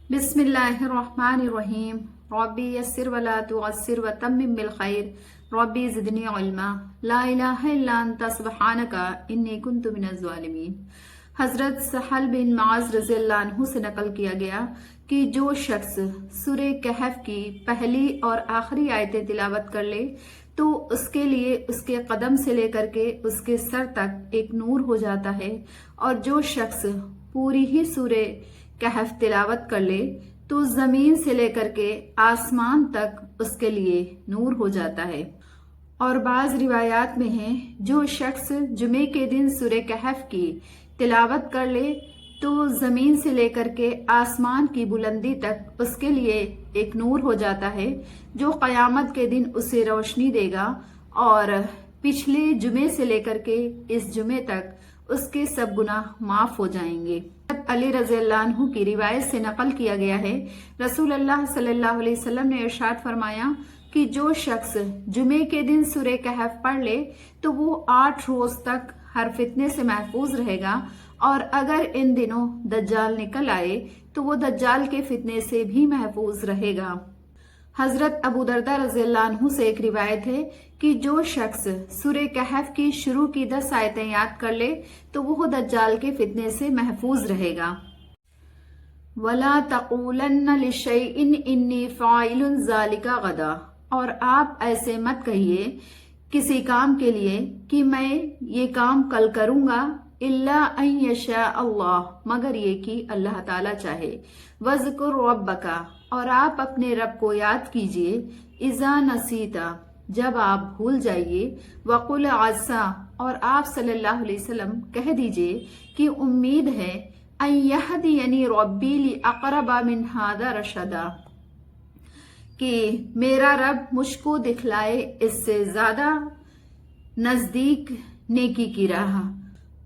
बिस्मिल्लाहिर्रहमानिर्रहीम। रब्बी यस्सिर वला तुअस्सिर वतम्मिम बिलखैर रब्बी ज़िदनी इल्मा ला इलाहा इल्ला अंता सुब्हानका इन्नी कुन्तु मिनज़ ज़ालिमीन। हज़रत सहल बिन मुआज़ रज़ियल्लाहु अन्हु से नकल किया गया कि जो शख्स सूरे कहफ की पहली और आखिरी आयतें तिलावत कर ले तो उसके लिए उसके कदम से लेकर के उसके सर तक एक नूर हो जाता है, और जो शख्स पूरी ही सूरे कहफ तिलावत कर ले तो जमीन से लेकर के आसमान तक उसके लिए नूर हो जाता है। और बाज रिवायात में है जो शख्स जुमे के दिन सूरे कहफ की तिलावत कर ले तो जमीन से लेकर के आसमान की बुलंदी तक उसके लिए एक नूर हो जाता है, जो क़यामत के दिन उसे रोशनी देगा और पिछले जुमे से लेकर के इस जुमे तक उसके सब गुनाह माफ हो जाएंगे। अली रज़ियल्लाहु अन्हु की रिवायत से नकल किया गया है, रसूल अल्लाह सल्लल्लाहु अलैहि वसल्लम ने इरशाद फरमाया कि जो शख्स जुमे के दिन सूरे कहफ पढ़ ले तो वो 8 रोज तक हर फितने से महफूज रहेगा, और अगर इन दिनों दज्जाल निकल आए तो वो दज्जाल के फितने से भी महफूज रहेगा। हजरत अबू दरदा रज़ियल्लाहु अन्हु से एक रिवायत है कि जो शख्स सूरे कहफ की शुरू की 10 आयतें याद कर ले तो वो दज्जाल के फितने से महफूज रहेगा। वला तक़ूलन्न लिशैइन इन्नी फ़ाइलुन ज़ालिका गदा, और आप ऐसे मत कहिए किसी काम के लिए कि मैं ये काम कल करूंगा, इल्ला अन यशा अल्लाह, मगर ये कि अल्लाह ताला चाहे। वज़कुर रब्बका, और आप अपने रब को याद कीजिए, इज़ा नसीता, जब आप भूल जाइए, वक़ुल आसा, और आप सल्लल्लाहु अलैहि वसल्लम कह दीजिए कि उम्मीद है, अन यहदियनी रब्बी ली अक़रबा मिन हादा रशदा, कि मेरा रब मुझको दिखलाए इससे ज्यादा नजदीक नेकी की राह।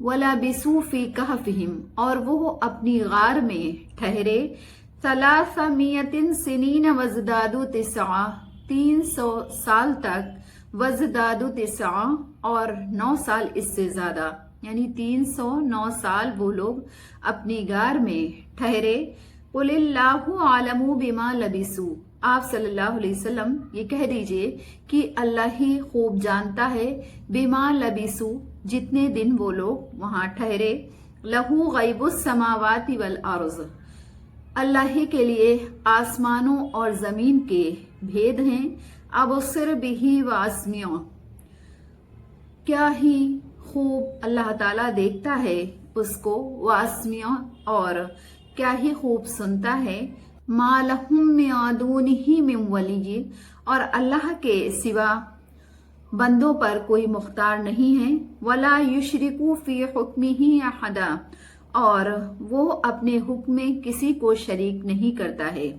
वला बिसूफी कहफिहिम, और वो अपनी गार में ठहरे, सलासमियतिन सिनीन वज़दादु तिसआ, 300 साल तक, वज़दादु तिसआ, और 9 साल इससे ज्यादा, यानी 309 साल वो लोग अपनी गार में ठहरे। कुलिल्लाहु आलमु बिमा लबिसू, आप सल्लल्लाहु अलैहि वसल्लम ये कह दीजिए कि अल्लाह ही खूब जानता है, बिमा लबिसू, जितने दिन वो लोग वहां ठहरे। लहू गैबुस समावाति वल अर्ज़, अल्लाह ही के लिए आसमानों और जमीन के भेद हैं। अबसर बिही व अस्मिओ, क्या ही खूब अल्लाह ताला देखता है उसको, व अस्मिओ, और क्या ही खूब सुनता है। मा लहुम मियादूनिही मिन वली, और अल्लाह के सिवा बंदों पर कोई मुख्तार नहीं है। वला युशरिकू फी हुक्मिही अहदा, और वो अपने हुक्म में किसी को शरीक नहीं करता है।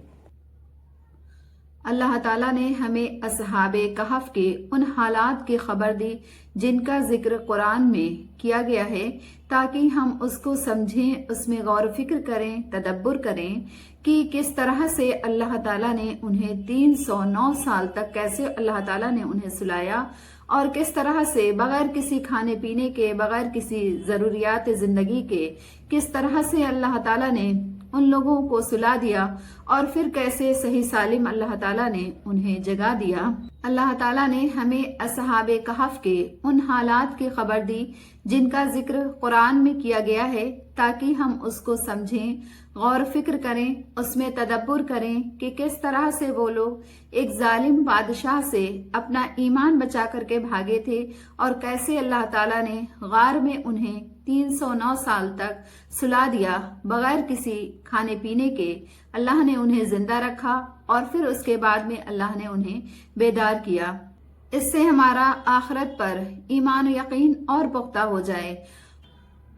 अल्लाह ताला ने हमें असहाबे कहफ के उन हालात की खबर दी जिनका जिक्र कुरान में किया गया है, ताकि हम उसको समझें, उसमें गौर फिक्र करें, तदब्बुर करें कि किस तरह से अल्लाह ताला ने उन्हें 309 साल तक कैसे अल्लाह ताला ने उन्हें सुलाया, और किस तरह से बगैर किसी खाने पीने के, बगैर किसी जरूरियात जिंदगी के, किस तरह से अल्लाह ताला ने उन लोगों को सुला दिया, और फिर कैसे सही सालिम अल्लाह ताला ने उन्हें जगा दिया। अल्लाह ताला ने हमें असहाबे कहफ के उन हालात की खबर दी जिनका जिक्र कुरान में किया गया है, ताकि हम उसको समझें, गौर फिक्र करें, उसमें तदब्बुर करें कि किस तरह से वो लोग एक जालिम बादशाह से अपना ईमान बचा करके भागे थे, और कैसे अल्लाह ताला ने गार में उन्हें 309 साल तक सुला दिया, बगैर किसी खाने पीने के अल्लाह ने उन्हें जिंदा रखा, और फिर उसके बाद में अल्लाह ने उन्हें बेदार किया। इससे हमारा आखिरत पर ईमान यकीन और पुख्ता हो जाए।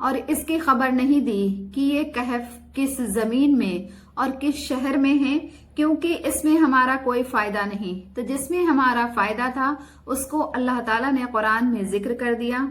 और इसकी खबर नहीं दी कि ये कहफ किस जमीन में और किस शहर में है, क्योंकि इसमें हमारा कोई फायदा नहीं। तो जिसमें हमारा फायदा था उसको अल्लाह ताला ने कुरान में जिक्र कर दिया,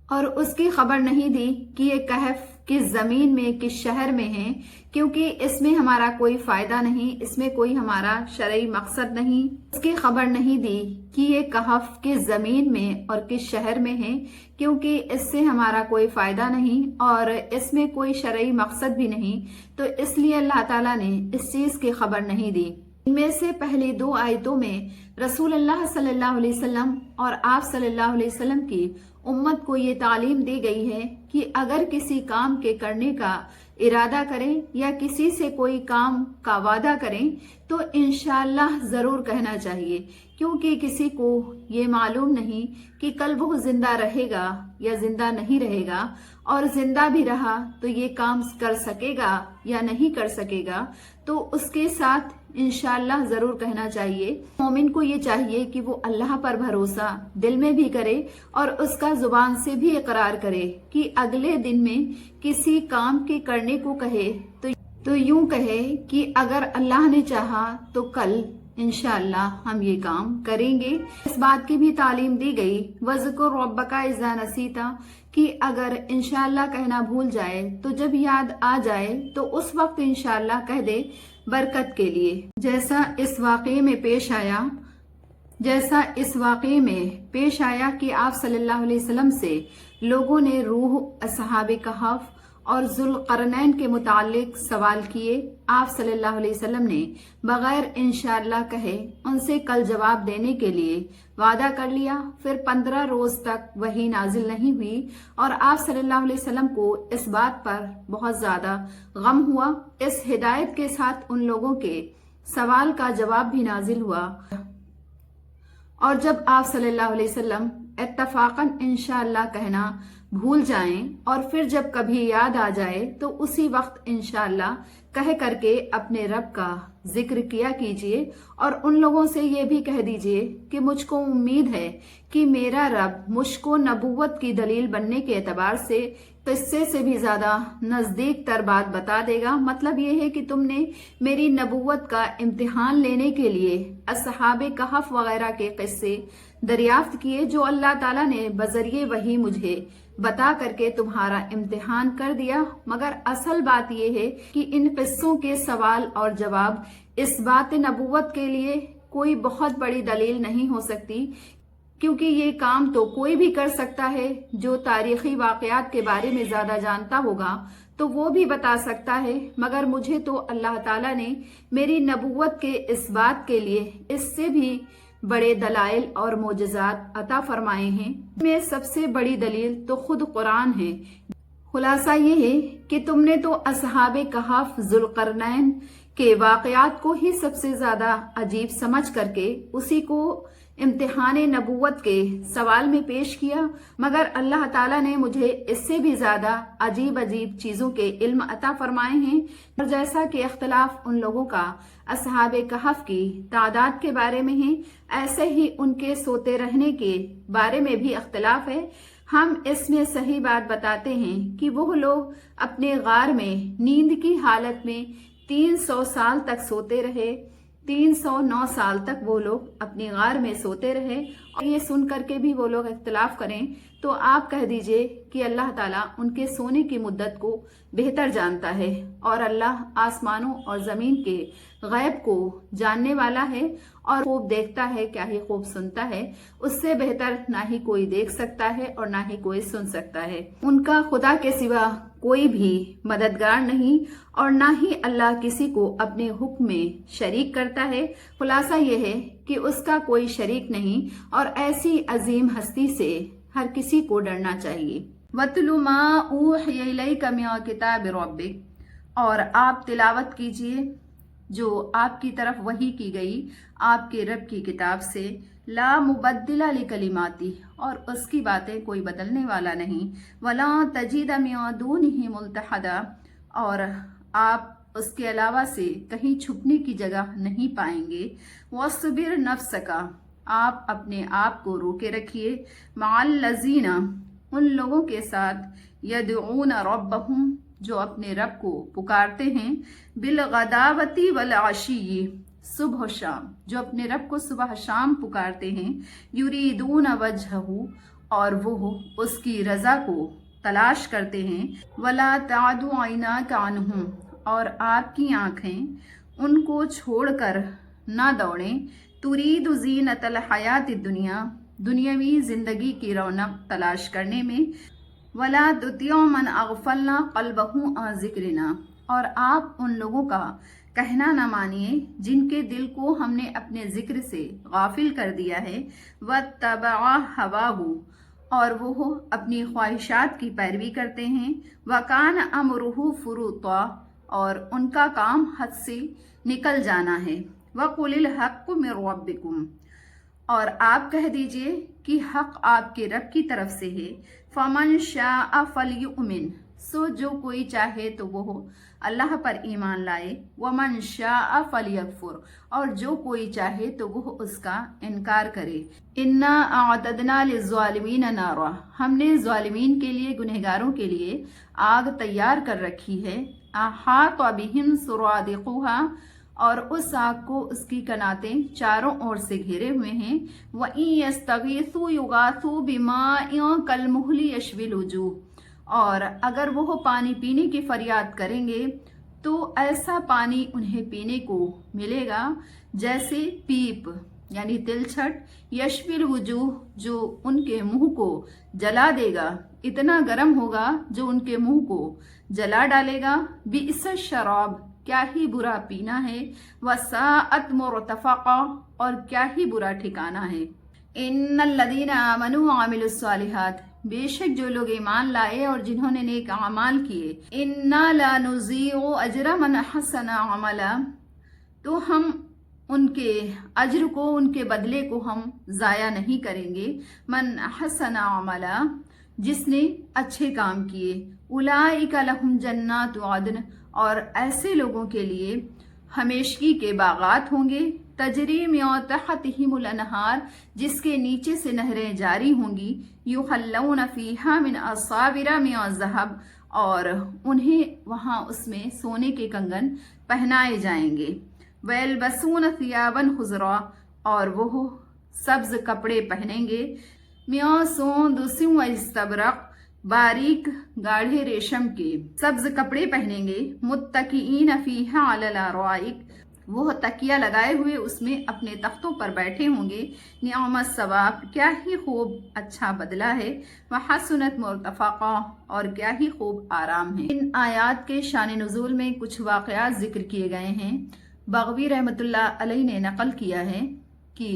और उसकी खबर नहीं दी कि ये कहफ किस जमीन में, किस शहर में हैं, क्योंकि इसमें हमारा कोई फायदा नहीं, इसमें कोई हमारा शरई मकसद नहीं। इसकी खबर नहीं दी कि ये कहफ किस जमीन में और किस शहर में है, क्योंकि इससे हमारा कोई फायदा नहीं और इसमें कोई शरई मकसद भी नहीं, तो इसलिए अल्लाह ताला ने इस चीज की खबर नहीं दी। इनमें से पहली 2 आयतों में रसूल अल्लाह सल्लल्लाहु अलैहि वसल्लम और आप सल्लल्लाहु अलैहि वसल्लम की उम्मत को ये तालीम दी गई है कि अगर किसी काम के करने का इरादा करें या किसी से कोई काम का वादा करें तो इंशाअल्लाह जरूर कहना चाहिए, क्योंकि किसी को ये मालूम नहीं कि कल वो जिंदा रहेगा या जिंदा नहीं रहेगा, और जिंदा भी रहा तो ये काम कर सकेगा या नहीं कर सकेगा, तो उसके साथ इंशाअल्लाह जरूर कहना चाहिए। मोमिन को ये चाहिए कि वो अल्लाह पर भरोसा दिल में भी करे और उसका जुबान से भी इकरार करे कि अगले दिन में किसी काम के करने को कहे तो यूं कहे कि अगर अल्लाह ने चाहा तो कल इंशाअल्लाह हम ये काम करेंगे। इस बात की भी तालीम दी गई वज़कुर रब्बका इज़ा नसीता, कि अगर इंशाअल्लाह कहना भूल जाए तो जब याद आ जाए तो उस वक्त इंशाअल्लाह कह दे बरकत के लिए। जैसा इस वाक़े में पेश आया कि आप सल्लल्लाहु अलैहि वसल्लम से लोगों ने रूह, असहाबे कहफ और ज़ुल्क़रनैन के मुतालिक सवाल किए। आप सल्लल्लाहु अलैहि वसल्लम ने बगैर इंशाअल्लाह कहे उनसे कल जवाब देने के लिए वादा कर लिया। फिर 15 रोज तक वही नाजिल नहीं हुई और आप सल्लल्लाहु अलैहि वसल्लम को इस बात पर बहुत ज्यादा गम हुआ। इस हिदायत के साथ उन लोगों के सवाल का जवाब भी नाजिल हुआ, और जब आप सल्लल्लाहु अलैहि वसल्लम इत्तफाकन इंशाअल्लाह कहना भूल जाएं और फिर जब कभी याद आ जाए तो उसी वक्त इंशाअल्लाह कह करके अपने रब का जिक्र किया कीजिए, और उन लोगों से ये भी कह दीजिए कि मुझको उम्मीद है कि मेरा रब मुझको नबूवत की दलील बनने के एतबार से किस्से से भी ज्यादा नजदीक तर बात बता देगा। मतलब ये है कि तुमने मेरी नबूवत का इम्तिहान लेने के लिए असहाबे कहफ वगैरह के किस्से दरियाफ्त किए, जो अल्लाह ताला ने बजरिए वही मुझे बता करके तुम्हारा इम्तिहान कर दिया। मगर असल बात यह है कि इन किस्सों के सवाल और जवाब इस बात नबूवत के लिए कोई बहुत बड़ी दलील नहीं हो सकती, क्योंकि ये काम तो कोई भी कर सकता है। जो तारीखी वाकयात के बारे में ज्यादा जानता होगा तो वो भी बता सकता है, मगर मुझे तो अल्लाह ताला ने मेरी नबूवत के इस बात के लिए इससे भी बड़े दलाइल और मोजज़ात अता फरमाए हैं। में सबसे बड़ी दलील तो खुद कुरान है। खुलासा ये है कि तुमने तो असहाबे कहफ, ज़ुल्क़रनैन के वाकयात को ही सबसे ज्यादा अजीब समझ करके उसी को इम्तिहान नबूवत के सवाल में पेश किया, मगर अल्लाह ताला ने मुझे इससे भी ज्यादा अजीब अजीब चीजों के इल्म अता फरमाए हैं। और जैसा कि इख्तिलाफ उन लोगों का असहाबे कहफ की तादाद के बारे में है, ऐसे ही उनके सोते रहने के बारे में भी इख्तिलाफ है। हम इसमें सही बात बताते हैं कि वो लोग अपने गार में नींद की हालत में 300 साल तक सोते रहे। 309 साल तक वो लोग अपनी गार में सोते रहे। और ये सुन करके भी वो लोग इख्तिलाफ करें तो आप कह दीजिए कि अल्लाह ताला उनके सोने की मुद्दत को बेहतर जानता है, और अल्लाह आसमानों और जमीन के गैब को जानने वाला है और खूब देखता है, क्या ही खूब सुनता है। उससे बेहतर ना ही कोई देख सकता है और ना ही कोई सुन सकता है। उनका खुदा के सिवा कोई भी मददगार नहीं और ना ही अल्लाह किसी को अपने हुक्म में शरीक करता है। खुलासा यह है कि उसका कोई शरीक नहीं, और ऐसी अजीम हस्ती से हर किसी को डरना चाहिए। वतलु मा ऊहिया इलैका मिन किताबि रब्बिक, और आप तिलावत कीजिए जो आपकी तरफ वही की गई आपके रब की किताब से। ला मुबद्दिला लिकलिमाती, और उसकी बातें कोई बदलने वाला नहीं। वला तजीद मिन दूनिही मुल्तहदा, और आप उसके अलावा से कहीं छुपने की जगह नहीं पाएंगे। वस्बिर नफ्सका, आप अपने आप को रोके रखिए। माल लजीना, उन लोगों के साथ यदऊन रब्बहुम, जो अपने रब को पुकारते हैं। बिल गदावती वल आशी, सुबह शाम, जो अपने रब को सुबह शाम पुकारते हैं। युरीदून वजहहू, और वो उसकी रजा को तलाश करते हैं। वला तादु ऐनाका अन्हुम, और आपकी आँखें उनको छोड़कर ना दौड़ें। तुरीदु ज़ीनतल हयात दुनिया, दुनियावी ज़िंदगी की रौनक तलाश करने में। वला तुतिउ मन अग़फ़लना क़ल्बहु अन ज़िक्रिना, और आप उन लोगों का कहना न मानिए जिनके दिल को हमने अपने जिक्र से गाफिल कर दिया है। वत्तबअ हवाहु, और वो अपनी ख्वाहिशात की पैरवी करते हैं। वकान अमरुहु फुरुता, और उनका काम हद से निकल जाना है। वकुलिल हक़्क़ु मिर रब्बिकुम, और आप कह दीजिए कि हक आपके रब की तरफ से है। फमन शाअ फलयुमिन, सो जो कोई चाहे तो वो अल्लाह पर ईमान लाए। वमन शाअ फलयकफुर, और जो कोई चाहे तो वो उसका इनकार करे। इन्ना अअतदना लिज़्ज़ालिमीन नारा, हमने ज़ालिमीन के लिए, गुनहगारों के लिए आग तैयार कर रखी है। अहात बिहिम सुरादिकुहा, और उस आग को उसकी कनातें चारों ओर से घेरे हुए हैं। वइन यस्तगीसु युगासु बिमाइन कलमुहली यशविल वजूह, और अगर वो पानी पीने की फरियाद करेंगे तो ऐसा पानी उन्हें पीने को मिलेगा जैसे पीप यानी तिलछट, यशविल वजूह, जो उनके मुंह को जला देगा, इतना गर्म होगा जो उनके मुंह को जला डालेगा। बिइस शराब, क्या ही बुरा पीना है। वसाअत मुरतफका, और क्या ही बुरा ठिकाना है। इन्नल्लज़ीना आमनू व अमिलुस्सालिहात, बेशक जो लोग ईमान लाए और जिन्होंने नेक अमाल किए। इन्ना ला नुज़ीउ अजरा मन हसन अमला, तो हम उनके अज्र को, उनके बदले को हम ज़ाया नहीं करेंगे। मन हसन अमला, जिसने अच्छे काम किए। उलाइका लहुम जन्नातु अदन, और ऐसे लोगों के लिए हमेशगी के बागात होंगे। तजरी मिन तहतिहिमुल अनहार, जिसके नीचे से नहरें जारी होंगी। युहल्लौन फीहा मिन असाविरा मिन ज़हब, और उन्हें वहाँ उसमें सोने के कंगन पहनाए जाएंगे। वयल्बसून थियाबन खुज़रा, और वो सब्ज कपड़े पहनेंगे। मिन सुंदुसिन व इस्तबरक़, बारीक गाढ़े रेशम के सब्ज कपड़े पहनेंगे। मुत्तकीईन फीहा अलल अराइक, वो तकिया लगाए हुए उसमें अपने तख्तों पर बैठे होंगे। निअमत सवाब, क्या ही खूब अच्छा बदला है। वहसुनत मुर्तफका, और क्या ही खूब आराम है। इन आयात के शान नुज़ूल में कुछ वाक़यात जिक्र किए गए हैं। बग़वी रहमतुल्लाह अलैह ने नकल किया है कि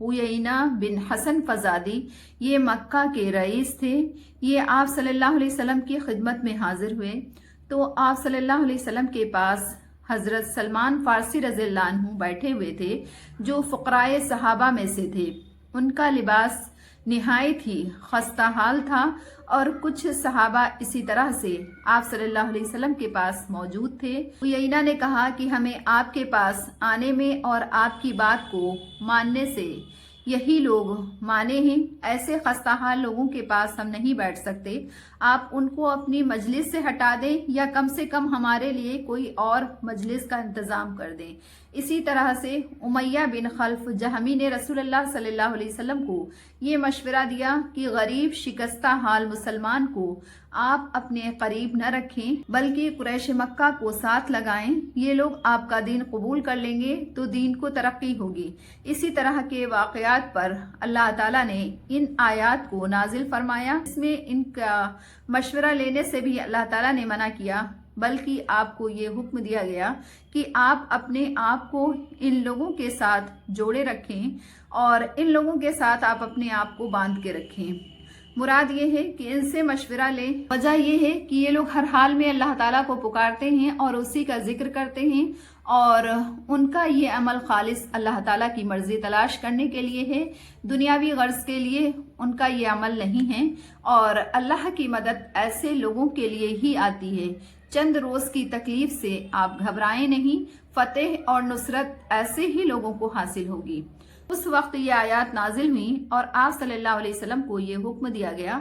उयैना बिन हसन फजादी, ये मक्का के रईस थे। ये आप सल्लल्लाहु अलैहि वसल्लम की खिदमत में हाजिर हुए तो आप सल्लल्लाहु अलैहि वसल्लम के पास हज़रत सलमान फ़ारसी रज़ियल्लाहु अन्हु बैठे हुए थे, जो फ़ुक़राए सहाबा में से थे। उनका लिबास निहायत ही खस्ता हाल था, और कुछ सहाबा इसी तरह से आप सल्लल्लाहु अलैहि वसल्लम के पास मौजूद थे। उयैना ने कहा कि हमें आपके पास आने में और आपकी बात को मानने से यही लोग माने हैं। ऐसे खस्ता हाल लोगों के पास हम नहीं बैठ सकते। आप उनको अपनी मजलिस से हटा दें, या कम से कम हमारे लिए कोई और मजलिस का इंतज़ाम कर दें। इसी तरह से उमैया बिन खल्फ जहमी ने रसूलुल्लाह सल्लल्लाहु अलैहि वसल्लम को ये मशवरा दिया कि गरीब शिकस्ता हाल मुसलमान को आप अपने करीब न रखें, बल्कि कुरैश मक्का को साथ लगाएं। ये लोग आपका दीन कबूल कर लेंगे तो दीन को तरक्की होगी। इसी तरह के वाक़यात पर अल्लाह ताला ने इन आयात को नाजिल फरमाया। इसमें इनका मशवरा लेने से भी अल्लाह ताला ने मना किया, बल्कि आपको ये हुक्म दिया गया कि आप अपने आप को इन लोगों के साथ जोड़े रखें और इन लोगों के साथ आप अपने आप को बांध के रखें। मुराद ये है कि इनसे मशवरा लें। वजह ये है कि ये लोग हर हाल में अल्लाह ताला को पुकारते हैं और उसी का जिक्र करते हैं, और उनका ये अमल खालिस अल्लाह ताला की मर्जी तलाश करने के लिए है, दुनियावी गर्ज के लिए उनका ये अमल नहीं है। और अल्लाह की मदद ऐसे लोगों के लिए ही आती है। चंद रोज की तकलीफ से आप घबराएं नहीं, फतेह और नुसरत ऐसे ही लोगों को हासिल होगी। उस वक्त ये आयात नाजिल हुई और आप सल्लल्लाहु अलैहि वसल्लम को ये हुक्म दिया गया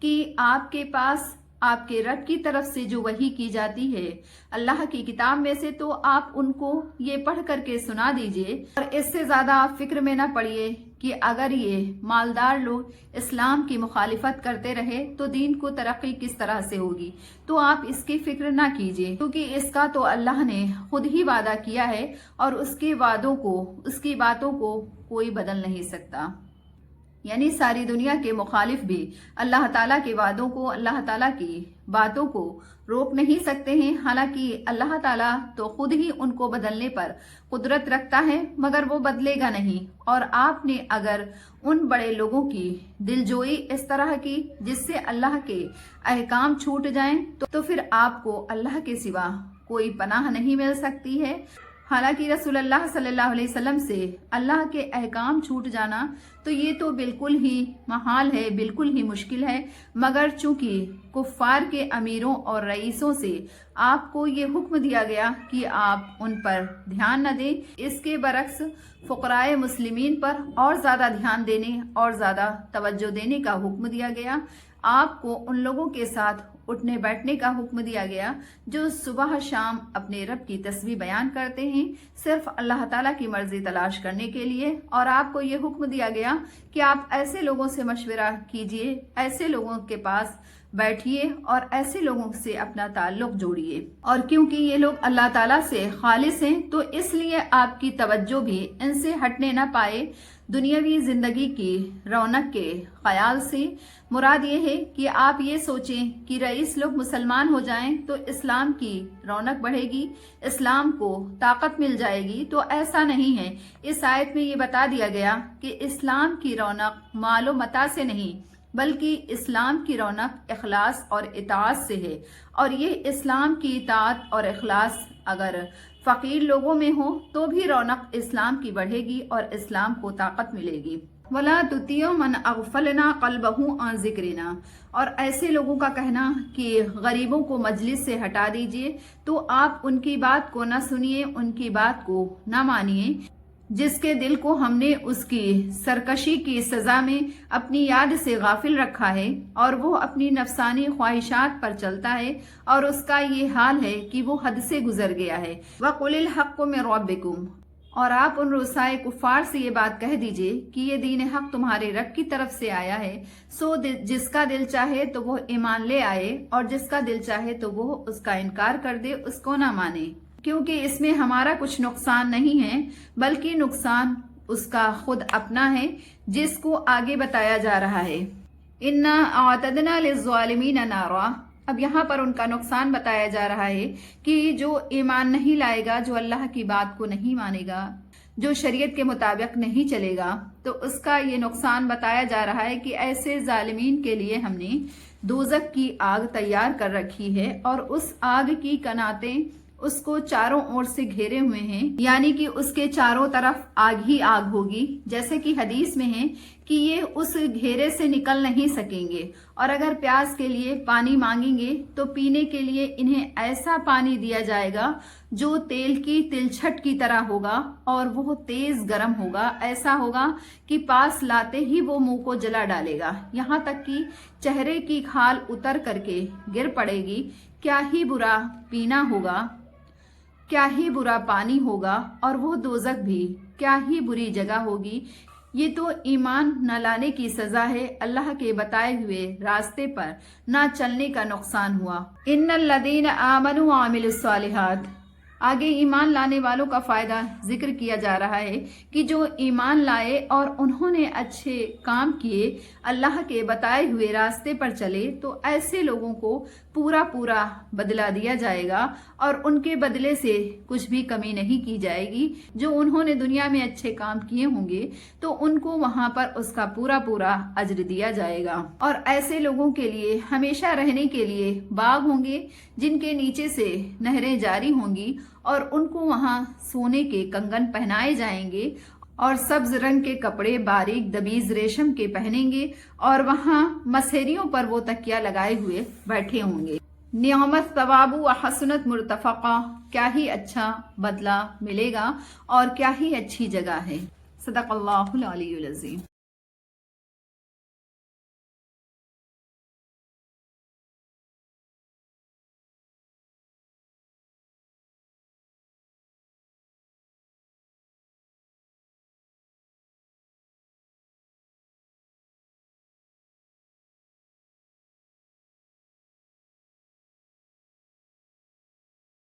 कि आपके पास आपके रब की तरफ से जो वही की जाती है अल्लाह की किताब में से, तो आप उनको ये पढ़ करके सुना दीजिए। और इससे ज्यादा आप फिक्र में ना पड़िए کہ اگر یہ مالدار لوگ اسلام کی مخالفت کرتے رہے تو دین کو ترقی کس طرح سے ہوگی، تو آپ اس کی فکر نہ کیجیے، کیونکہ اس کا تو اللہ نے خود ہی وعدہ کیا ہے اور اس کی باتوں کو کوئی بدل نہیں سکتا۔ یعنی ساری دنیا کے مخالف بھی اللہ تعالیٰ کے وعدوں کو، اللہ تعالیٰ کی باتوں کو روک نہیں سکتے ہیں، حالانکہ اللہ تعالیٰ تو خود ہی ان کو بدلنے پر قدرت رکھتا ہے، مگر وہ بدلے گا نہیں۔ اور آپ نے اگر ان بڑے لوگوں کی دلجوئی اس طرح کی جس سے اللہ کے احکام چھوٹ جائیں تو پھر آپ کو اللہ کے سوا کوئی پناہ نہیں مل سکتی ہے۔ حالانکہ رسول اللہ صلی اللہ علیہ وسلم سے اللہ کے احکام چھوٹ جانا تو یہ تو بالکل ہی محال ہے، بالکل ہی مشکل ہے، مگر چونکہ کفار کے امیروں اور رئیسوں سے آپ کو یہ حکم دیا گیا کہ آپ ان پر دھیان نہ دیں، اس کے برعکس فقراء مسلمین پر اور زیادہ دھیان دینے اور زیادہ توجہ دینے کا حکم دیا گیا۔ آپ کو ان لوگوں کے ساتھ اٹھنے بیٹھنے کا حکم دیا گیا جو صبح شام اپنے رب کی تسبیح بیان کرتے ہیں صرف اللہ تعالیٰ کی مرضی تلاش کرنے کے لیے، اور آپ کو یہ حکم دیا گیا کہ آپ ایسے لوگوں سے مشورہ کیجئے، ایسے لوگوں کے پاس بیٹھیے اور ایسے لوگوں سے اپنا تعلق جوڑیے، اور کیونکہ یہ لوگ اللہ تعالیٰ سے خالص ہیں تو اس لیے آپ کی توجہ بھی ان سے ہٹنے نہ پائے۔ دنیاوی زندگی کی رونق کے خیال سے مراد یہ ہے کہ آپ یہ سوچیں کہ رئیس لوگ مسلمان ہو جائیں تو اسلام کی رونق بڑھے گی، اسلام کو طاقت مل جائے گی، تو ایسا نہیں ہے۔ اس آیت میں یہ بتا دیا گیا کہ اسلام کی رونق مال و متاع سے نہیں بلکہ اسلام کی رونق اخلاص اور اطاعت سے ہے، اور یہ اسلام کی اطاعت اور اخلاص اگر فقیر لوگوں میں ہو تو بھی رونق اسلام کی بڑھے گی اور اسلام کو طاقت ملے گی۔ وَلَا تُطِيعُ مَنْ أَغْفَلْنَا قَلْبَهُ عَنْ ذِكْرِنَا، اور ایسے لوگوں کا کہنا کہ غریبوں کو مجلس سے ہٹا دیجئے، تو آپ ان کی بات کو نہ سنیے، ان کی بات کو نہ مانیے، جس کے دل کو ہم نے اس کی سرکشی کی سزا میں اپنی یاد سے غافل رکھا ہے اور وہ اپنی نفسانی خواہشات پر چلتا ہے، اور اس کا یہ حال ہے کہ وہ حد سے گزر گیا ہے۔ وَقُلِ الْحَقُّ مِنْ رَبِّكُمْ، اور آپ ان رؤسائے کفار سے یہ بات کہہ دیجئے کہ یہ دین حق تمہارے رب کی طرف سے آیا ہے، سو جس کا دل چاہے تو وہ ایمان لے آئے اور جس کا دل چاہے تو وہ اس کا انکار کر دے، اس کو نہ مانے، کیونکہ اس میں ہمارا کچھ نقصان نہیں ہے بلکہ نقصان اس کا خود اپنا ہے، جس کو آگے بتایا جا رہا ہے۔ اِنَّا أَعْتَدْنَا لِلظَّالِمِينَ نَارًا، اب یہاں پر ان کا نقصان بتایا جا رہا ہے کہ جو ایمان نہیں لائے گا، جو اللہ کی بات کو نہیں مانے گا، جو شریعت کے مطابق نہیں چلے گا، تو اس کا یہ نقصان بتایا جا رہا ہے کہ ایسے ظالمین کے لیے ہم نے دوزخ کی آگ تیار کر رکھی ہے، اور اس آگ کی کناتیں اس کو چاروں اور سے گھیرے ہوئے ہیں، یعنی کہ اس کے چاروں طرف آگ ہی آگ ہوگی، جیسے کہ حدیث میں ہے کہ یہ اس گھیرے سے نکل نہیں سکیں گے، اور اگر پیاس کے لیے پانی مانگیں گے تو پینے کے لیے انہیں ایسا پانی دیا جائے گا جو تیل کی تلچھٹ کی طرح ہوگا اور وہ تیز گرم ہوگا، ایسا ہوگا کہ پاس لاتے ہی وہ منہ کو جلا ڈالے گا، یہاں تک کہ چہرے کی کھال اتر کر کے گر پڑے گی۔ کیا ہی برا پینا ہوگا، کیا ہی برا پانی ہوگا، اور وہ دوزخ بھی کیا ہی بری جگہ ہوگی۔ یہ تو ایمان نہ لانے کی سزا ہے، اللہ کے بتائے ہوئے راستے پر نہ چلنے کا نقصان ہوا۔ ان الذین آمنوا وعملوا الصالحات، آگے ایمان لانے والوں کا فائدہ ذکر کیا جا رہا ہے کہ جو ایمان لائے اور انہوں نے اچھے کام کیے، اللہ کے بتائے ہوئے راستے پر چلے، تو ایسے لوگوں کو پورا بدلہ دیا جائے گا اور ان کے بدلے سے کچھ بھی کمی نہیں کی جائے گی۔ جو انہوں نے دنیا میں اچھے کام کیے ہوں گے تو ان کو وہاں پر اس کا پورا اجر دیا جائے گا، اور ایسے لوگوں کے لیے ہمیشہ رہنے کے لیے باغ ہوں گے جن کے نیچے سے نہریں جاری ہوں گی، اور ان کو وہاں سونے کے کنگن پہنائے جائیں گے اور سبز رنگ کے کپڑے باریک دبیز ریشم کے پہنیں گے، اور وہاں مسہریوں پر وہ تکیہ لگائے ہوئے بیٹھے ہوں گے۔ نعمت ثواب و حسنت مرتفقہ، کیا ہی اچھا بدلہ ملے گا اور کیا ہی اچھی جگہ ہے۔ صدق اللہ العلی العظیم۔